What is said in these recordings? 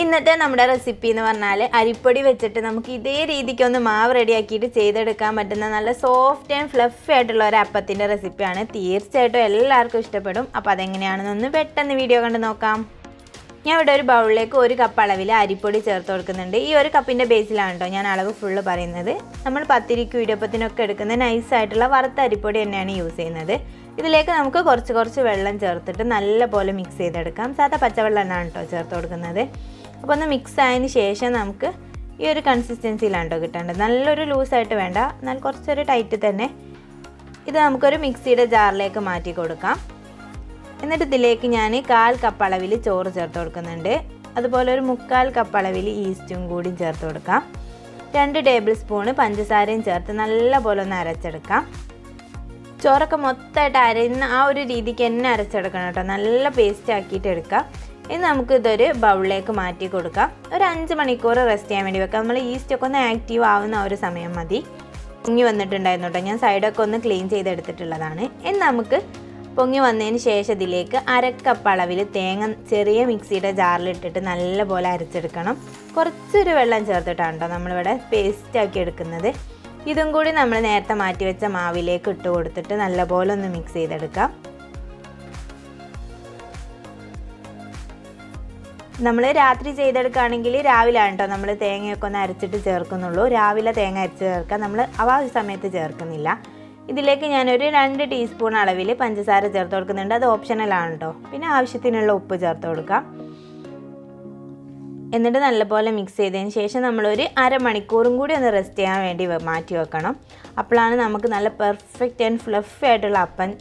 ഇന്നത്തെ നമ്മുടെ റെസിപ്പി എന്ന് പറഞ്ഞാൽ അരിപ്പൊടി വെച്ചിട്ട് നമുക്ക് ഇതേ രീതിക്ക് ഒന്ന് മാവ് റെഡിയാക്കിയിട്ട് ചെയ്തെടുക്കാൻ പറ്റുന്ന നല്ല സോഫ്റ്റ് ആൻഡ് ഫ്ലഫി ആയിട്ടുള്ള ഒരു അപ്പത്തിൻ്റെ റെസിപ്പിയാണ്. തീർച്ചയായിട്ടും എല്ലാവർക്കും ഇഷ്ടപ്പെടും. അപ്പോൾ അതെങ്ങനെയാണെന്നൊന്ന് പെട്ടെന്ന് വീഡിയോ കണ്ട് നോക്കാം. ഞാൻ ഇവിടെ ഒരു ബൗളിലേക്ക് 1 കപ്പ് അളവിൽ അരിപ്പൊടി ചേർത്ത് കൊടുക്കുന്നുണ്ട്. ഈ 1 കപ്പിൻ്റെ ബേസിലാണ് കേട്ടോ ഞാൻ അളവ് ഫുള്ള് പറയുന്നത്. നമ്മൾ പത്തിരിക്കും ഇടിയപ്പത്തിനൊക്കെ എടുക്കുന്ന നൈസായിട്ടുള്ള വറുത്ത അരിപ്പൊടി തന്നെയാണ് യൂസ് ചെയ്യുന്നത്. ഇതിലേക്ക് നമുക്ക് കുറച്ച് വെള്ളം ചേർത്തിട്ട് നല്ലപോലെ മിക്സ് ചെയ്തെടുക്കാം. സാധാ പച്ചവെള്ളം തന്നെയാണ് കേട്ടോ ചേർത്ത് കൊടുക്കുന്നത്. അപ്പോൾ ഒന്ന് മിക്സ് ആയതിന് ശേഷം നമുക്ക് ഈ ഒരു കൺസിസ്റ്റൻസിയിലാണ് കേട്ടോ കിട്ടേണ്ടത്. നല്ലൊരു ലൂസായിട്ട് വേണ്ട, എന്നാൽ കുറച്ചൊരു ടൈറ്റ് തന്നെ. ഇത് നമുക്കൊരു മിക്സിയുടെ ജാറിലേക്ക് മാറ്റി കൊടുക്കാം. എന്നിട്ട് ഇതിലേക്ക് ഞാൻ 1/4 കപ്പ് അളവിൽ ചോറ് ചേർത്ത് കൊടുക്കുന്നുണ്ട്. അതുപോലെ ഒരു 3/4 കപ്പ് അളവിൽ ഈസ്റ്റും കൂടി ചേർത്ത് കൊടുക്കാം. 2 ടേബിൾ സ്പൂണ് പഞ്ചസാരയും ചേർത്ത് നല്ലപോലെ ഒന്ന് അരച്ചെടുക്കാം. ചോറൊക്കെ മൊത്തമായിട്ട് അരയുന്ന ആ ഒരു രീതിക്ക് തന്നെ അരച്ചെടുക്കണം കേട്ടോ. നല്ല പേസ്റ്റ് ആക്കിയിട്ട് എടുക്കാം. ഇനി നമുക്ക് ഇതൊരു ബൗളിലേക്ക് മാറ്റി കൊടുക്കാം. ഒരു 5 മണിക്കൂർ റെസ്റ്റ് ചെയ്യാൻ വേണ്ടി വെക്കാം. നമ്മൾ ഈസ്റ്റൊക്കെ ഒന്ന് ആക്റ്റീവ് ആവുന്ന ഒരു സമയം മതി. പൊങ്ങി വന്നിട്ടുണ്ടായിരുന്നു കേട്ടോ. ഞാൻ സൈഡൊക്കെ ഒന്ന് ക്ലീൻ ചെയ്തെടുത്തിട്ടുള്ളതാണ്. ഇനി നമുക്ക് പൊങ്ങി വന്നതിന് ശേഷം ഇതിലേക്ക് 1/2 കപ്പ് അളവിൽ തേങ്ങ ചെറിയ മിക്സിയുടെ ജാറിലിട്ടിട്ട് നല്ലപോലെ അരച്ചെടുക്കണം. കുറച്ചൊരു വെള്ളം ചേർത്തിട്ടാണ് കേട്ടോ നമ്മളിവിടെ പേസ്റ്റ് ആക്കി എടുക്കുന്നത്. ഇതും കൂടി നമ്മൾ നേരത്തെ മാറ്റി വെച്ച മാവിലേക്ക് ഇട്ട് കൊടുത്തിട്ട് നല്ലപോലെ ഒന്ന് മിക്സ് ചെയ്തെടുക്കാം. നമ്മൾ രാത്രി ചെയ്തെടുക്കുകയാണെങ്കിൽ രാവിലെയാണ് കേട്ടോ നമ്മൾ തേങ്ങയൊക്കെ ഒന്ന് അരച്ചിട്ട് ചേർക്കുന്നുള്ളൂ. രാവിലെ തേങ്ങ അരച്ച് ചേർക്കാൻ നമ്മൾ ആ സമയത്ത് ചേർക്കുന്നില്ല. ഇതിലേക്ക് ഞാനൊരു 2 ടീസ്പൂൺ അളവിൽ പഞ്ചസാര ചേർത്ത് കൊടുക്കുന്നുണ്ട്. അത് ഓപ്ഷണലാണ് കേട്ടോ. പിന്നെ ആവശ്യത്തിനുള്ള ഉപ്പ് ചേർത്ത് കൊടുക്കാം. എന്നിട്ട് നല്ലപോലെ മിക്സ് ചെയ്തതിന് ശേഷം നമ്മളൊരു 1/2 മണിക്കൂറും കൂടി ഒന്ന് റെസ്റ്റ് ചെയ്യാൻ വേണ്ടി മാറ്റി വെക്കണം. അപ്പോഴാണ് നമുക്ക് നല്ല പെർഫെക്റ്റ് ആൻഡ് ഫ്ലഫി ആയിട്ടുള്ള അപ്പം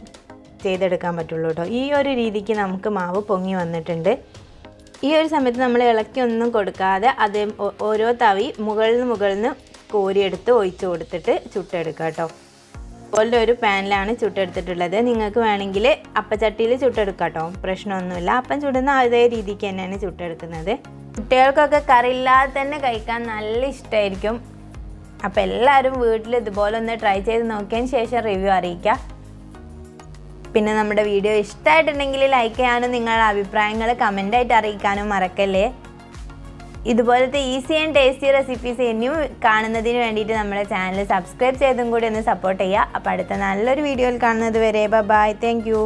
ചെയ്തെടുക്കാൻ പറ്റുള്ളൂ കേട്ടോ. ഈ ഒരു രീതിക്ക് നമുക്ക് മാവ് പൊങ്ങി വന്നിട്ടുണ്ട്. ഈ ഒരു സമയത്ത് നമ്മൾ ഇളക്കി ഒന്നും കൊടുക്കാതെ അത് ഓരോ തവി മുകളിൽ നിന്ന് കോരിയെടുത്ത് ഒഴിച്ച് കൊടുത്തിട്ട് ചുട്ടെടുക്കുക കേട്ടോ. അതുപോലെ ഒരു പാനിലാണ് ചുട്ടെടുത്തിട്ടുള്ളത്. നിങ്ങൾക്ക് വേണമെങ്കിൽ അപ്പച്ചട്ടിയിൽ ചുട്ടെടുക്കാം കേട്ടോ, പ്രശ്നമൊന്നുമില്ല. അപ്പം ചുടുന്ന അതേ രീതിക്ക് തന്നെയാണ് ചുട്ടെടുക്കുന്നത്. കുട്ടികൾക്കൊക്കെ കറിയില്ലാതെ തന്നെ കഴിക്കാൻ നല്ല ഇഷ്ടമായിരിക്കും. അപ്പോൾ എല്ലാവരും വീട്ടിൽ ഇതുപോലെ ഒന്ന് ട്രൈ ചെയ്ത് നോക്കിയതിന് ശേഷം റിവ്യൂ അറിയിക്കുക. പിന്നെ നമ്മുടെ വീഡിയോ ഇഷ്ടമായിട്ടുണ്ടെങ്കിൽ ലൈക്ക് ചെയ്യാനും നിങ്ങളുടെ അഭിപ്രായങ്ങൾ കമൻ്റായിട്ട് അറിയിക്കാനും മറക്കല്ലേ. ഇതുപോലത്തെ ഈസി ആൻഡ് ടേസ്റ്റി റെസിപ്പീസ് ഇനിയും കാണുന്നതിന് വേണ്ടിയിട്ട് നമ്മുടെ ചാനൽ സബ്സ്ക്രൈബ് ചെയ്തും കൂടി ഒന്ന് സപ്പോർട്ട് ചെയ്യുക. അപ്പോൾ അടുത്ത നല്ലൊരു വീഡിയോയിൽ കാണുന്നത് വരെ ബൈ. Thank you.